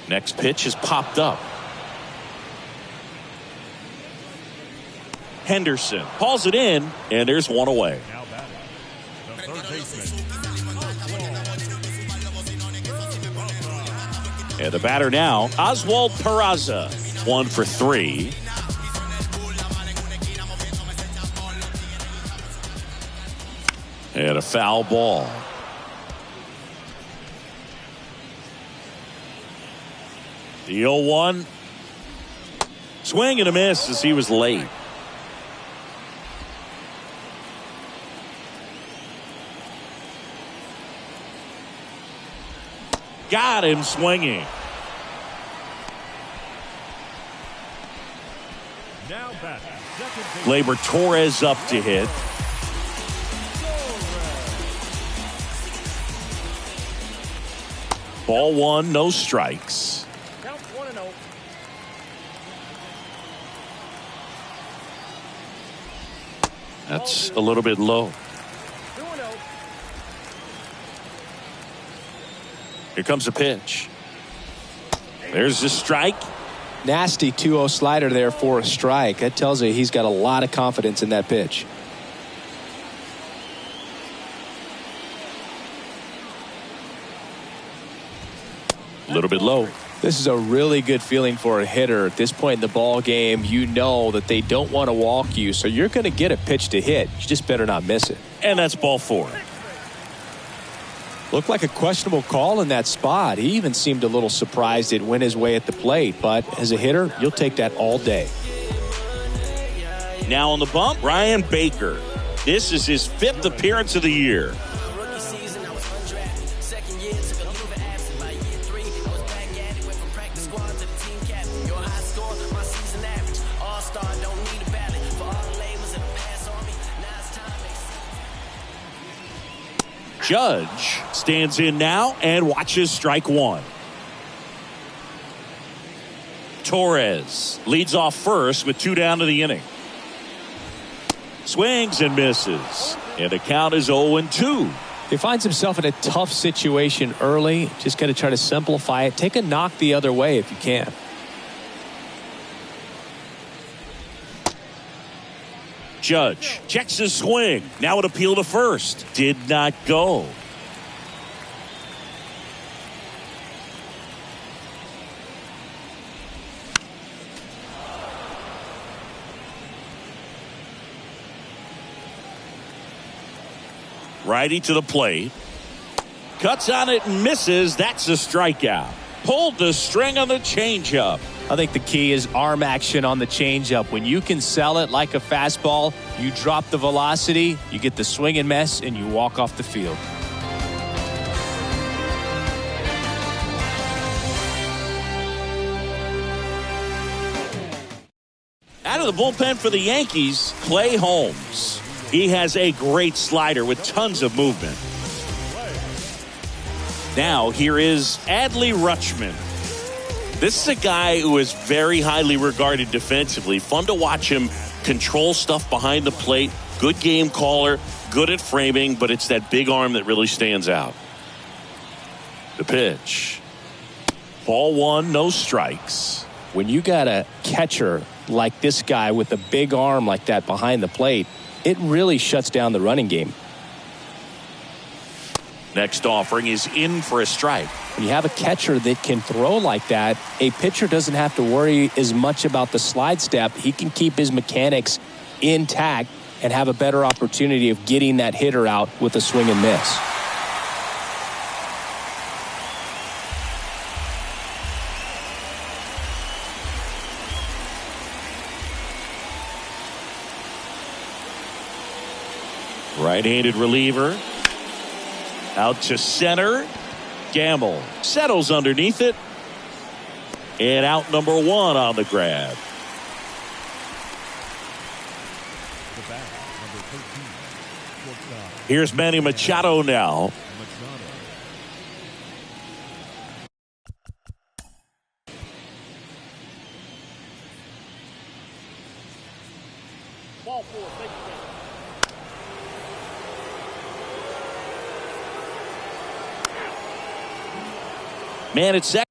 Next pitch is popped up. Henderson calls it in, and there's one away. Now batting, the third baseman. And the batter now, Oswald Peraza. 1 for 3. And a foul ball. The 0-1. Swing and a miss as he was late. Got him swinging. Now batting, second baseman. Gleyber Torres up to hit. Ball 1, no strikes. Count 1-0. That's a little bit low. 2-0. Here comes a pitch. There's the strike. Nasty 2-0 slider there for a strike. That tells you he's got a lot of confidence in that pitch. A little bit low. This is a really good feeling for a hitter. At this point in the ball game, you know that they don't want to walk you, so you're going to get a pitch to hit. You just better not miss it. And that's ball 4. Looked like a questionable call in that spot. He even seemed a little surprised it went his way at the plate. But as a hitter, you'll take that all day. Now on the bump, Ryan Baker. This is his 5th appearance of the year. Judge stands in now and watches strike 1. Torres leads off first with 2 down to the inning. Swings and misses. And the count is 0-2. He finds himself in a tough situation early. Just got to try to simplify it. Take a knock the other way if you can. Judge checks his swing. Now an appeal to first. Did not go. Righty to the plate. Cuts on it and misses. That's a strikeout. Pulled the string on the changeup. I think the key is arm action on the changeup. When you can sell it like a fastball, you drop the velocity, you get the swing and miss, and you walk off the field. Out of the bullpen for the Yankees, Clay Holmes. He has a great slider with tons of movement. Now here is Adley Rutschman. This is a guy who is very highly regarded defensively. Fun to watch him control stuff behind the plate. Good game caller, good at framing, but it's that big arm that really stands out. The pitch. Ball 1, no strikes. When you got a catcher like this guy with a big arm like that behind the plate, it really shuts down the running game. Next offering is in for a strike. When you have a catcher that can throw like that, a pitcher doesn't have to worry as much about the slide step. He can keep his mechanics intact and have a better opportunity of getting that hitter out with a swing and miss. Right-handed reliever. Out to center. Gamble settles underneath it. And out number 1 on the grab. The bat, number 13, shortstop. Here's Manny Machado now. Ball 4, take it. Man at second.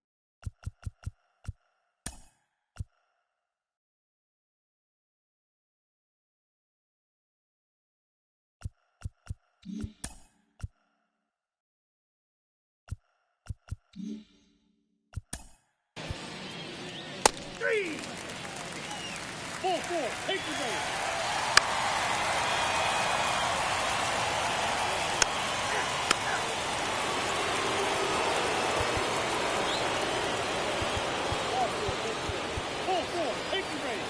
Ball 4, take the base. Ball 4, take the base.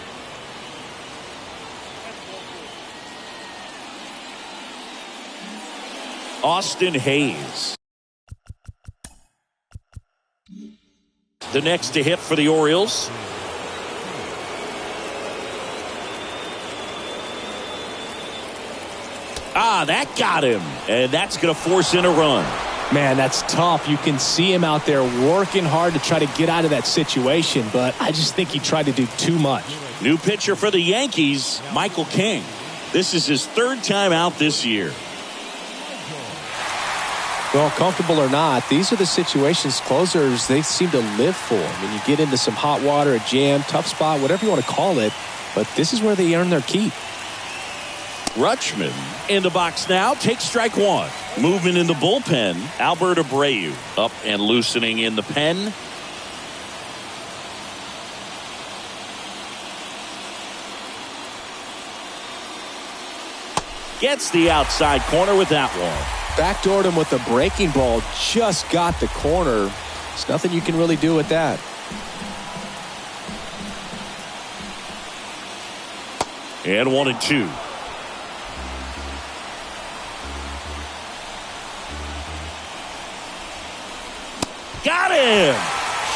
That's ball 4. Austin Hayes. The next to hit for the Orioles. That got him. And that's going to force in a run. Man, that's tough. You can see him out there working hard to try to get out of that situation, but I just think he tried to do too much. New pitcher for the Yankees, Michael King. This is his 3rd time out this year. Well, comfortable or not, these are the situations closers they seem to live for. I mean, you get into some hot water, a jam, tough spot, whatever you want to call it, but this is where they earn their keep. Rutschman in the box now. Takes strike 1. Movement in the bullpen. Albert Abreu up and loosening in the pen. Gets the outside corner with that one. Backdoored him with the breaking ball. Just got the corner. There's nothing you can really do with that. And 1-2. Got him!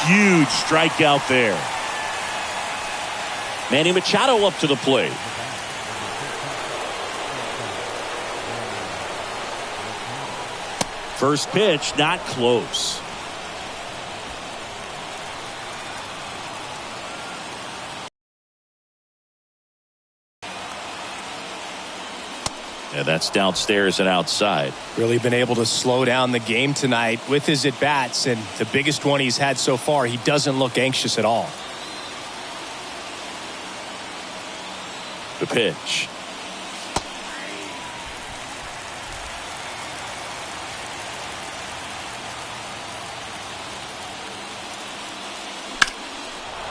Huge strikeout there. Manny Machado up to the plate. First pitch, not close. And that's downstairs and outside. Really been able to slow down the game tonight with his at-bats, and the biggest one he's had so far, he doesn't look anxious at all. The pitch.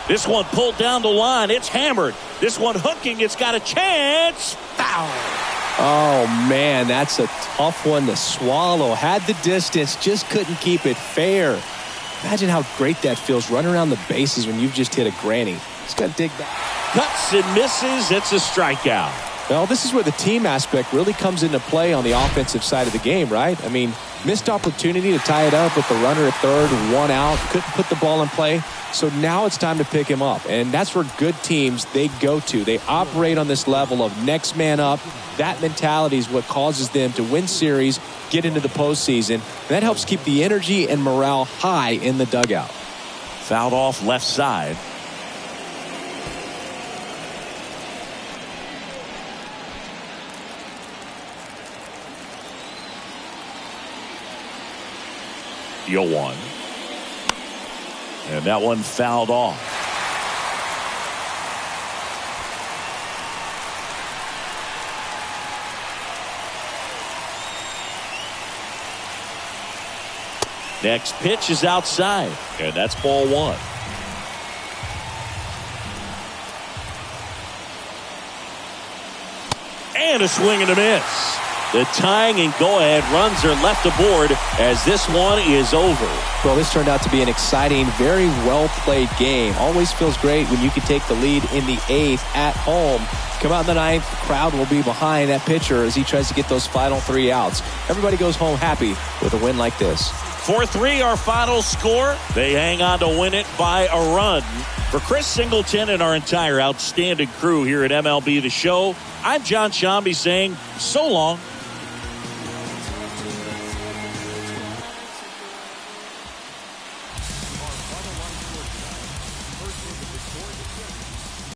This one pulled down the line. It's hammered. This one hooking. It's got a chance. Foul. Oh, man, that's a tough one to swallow. Had the distance, just couldn't keep it fair. Imagine how great that feels, running around the bases when you've just hit a granny. Just got to dig back. Cuts and misses. It's a strikeout. Well, this is where the team aspect really comes into play on the offensive side of the game, right? I mean, missed opportunity to tie it up with the runner at third, 1 out, couldn't put the ball in play. So now it's time to pick him up. And that's where good teams, they go to. They operate on this level of next man up. That mentality is what causes them to win series, get into the postseason. And that helps keep the energy and morale high in the dugout. Fouled off left side. One. And that one fouled off. Next pitch is outside, and that's ball 1. And a swing and a miss. The tying and go-ahead runs are left aboard as this one is over. Well, this turned out to be an exciting, very well-played game. Always feels great when you can take the lead in the 8th at home. Come out in the 9th, the crowd will be behind that pitcher as he tries to get those final 3 outs. Everybody goes home happy with a win like this. 4-3 our final score. They hang on to win it by a run. For Chris Singleton and our entire outstanding crew here at MLB The Show, I'm John Shambi saying so long.